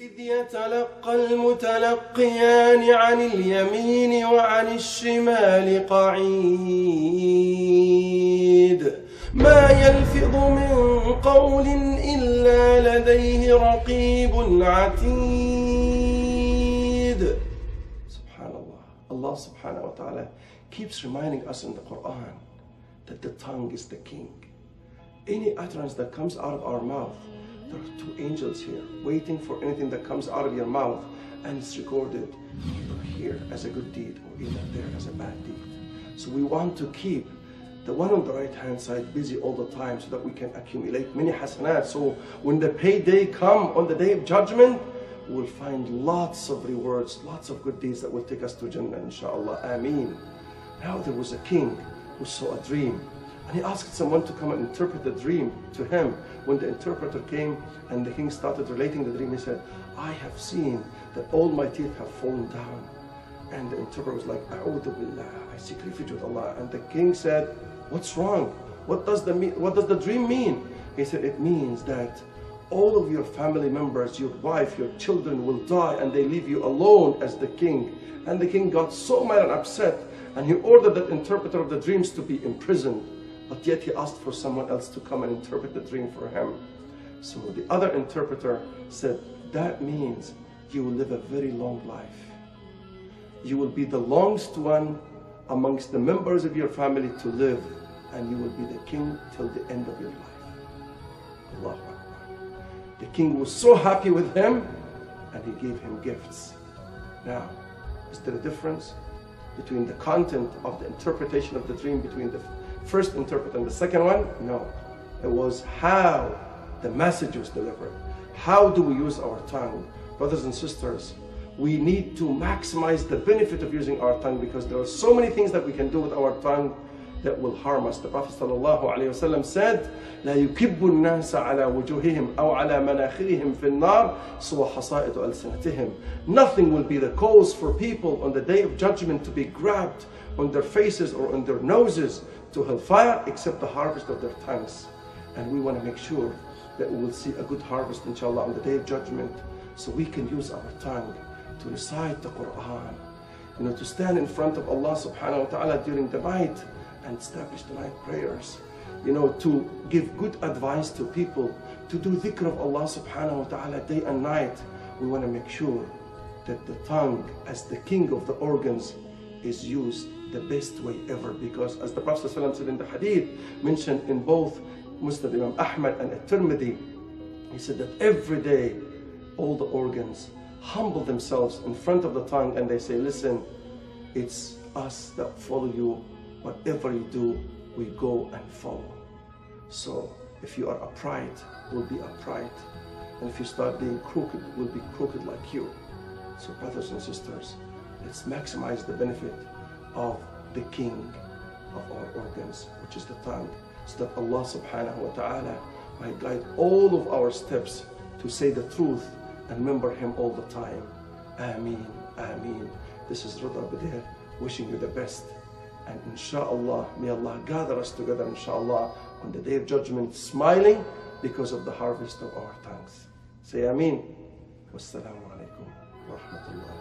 إذ يتلقى المتلقيان عن اليمين وعن الشمال قعيد ما يلفظ من قول إلا لديه رقيب عتيد. Subhanallah. Allah subhanahu wa ta'ala keeps reminding us in the Quran that the tongue is the king. Any utterance that comes out of our mouth, there are two angels here waiting for anything that comes out of your mouth, and it's recorded either here as a good deed or either there as a bad deed. So we want to keep the one on the right hand side busy all the time so that we can accumulate many hasanat. So when the payday come on the day of judgment, we'll find lots of rewards, lots of good deeds that will take us to Jannah, inshallah. Ameen. Now there was a king who saw a dream, and he asked someone to come and interpret the dream to him. When the interpreter came and the king started relating the dream, he said, I have seen that all my teeth have fallen down. And the interpreter was like, A'udhu billah, I seek refuge with Allah. And the king said, what's wrong? What does the dream mean? He said, it means that all of your family members, your wife, your children will die and they leave you alone as the king. And the king got so mad and upset, and he ordered that interpreter of the dreams to be imprisoned. But yet he asked for someone else to come and interpret the dream for him. So the other interpreter said, that means you will live a very long life. You will be the longest one amongst the members of your family to live, and you will be the king till the end of your life. Allahu Akbar. The king was so happy with him, and he gave him gifts. Now, is there a difference between the content of the interpretation of the dream between the first interpreter and the second one? No. It was how the message was delivered. How do we use our tongue? Brothers and sisters, we need to maximize the benefit of using our tongue, because there are so many things that we can do with our tongue that will harm us. The Prophet ﷺ said, لا يكب الناس على وجوههم أو على مناخرهم في النار سوى حصائد ألسنتهم. Nothing will be the cause for people on the day of judgment to be grabbed on their faces or on their noses to hellfire except the harvest of their tongues. And we want to make sure that we will see a good harvest, inshallah, on the day of judgment, so we can use our tongue to recite the Quran, to stand in front of Allah subhanahu wa ta'ala during the night and establish the night prayers, to give good advice to people, to do dhikr of Allah subhanahu wa ta'ala day and night. We want to make sure that the tongue, as the king of the organs, is used the best way ever, because as the Prophet ﷺ said in the hadith mentioned in both Musnad Imam Ahmad and At-Tirmidhi, he said that every day all the organs humble themselves in front of the tongue and they say, listen, it's us that follow you. Whatever you do, we go and follow. So if you are upright, we'll be upright. And if you start being crooked, we'll be crooked like you. So brothers and sisters, let's maximize the benefit of the king of our organs, which is the tongue, so that Allah subhanahu wa ta'ala might guide all of our steps to say the truth and remember Him all the time. Ameen, Ameen. This is Reda Badeir wishing you the best. And inshallah, may Allah gather us together, inshallah, on the day of judgment, smiling because of the harvest of our tongues. Say Ameen. Wassalamu alaikum wa rahmatullah.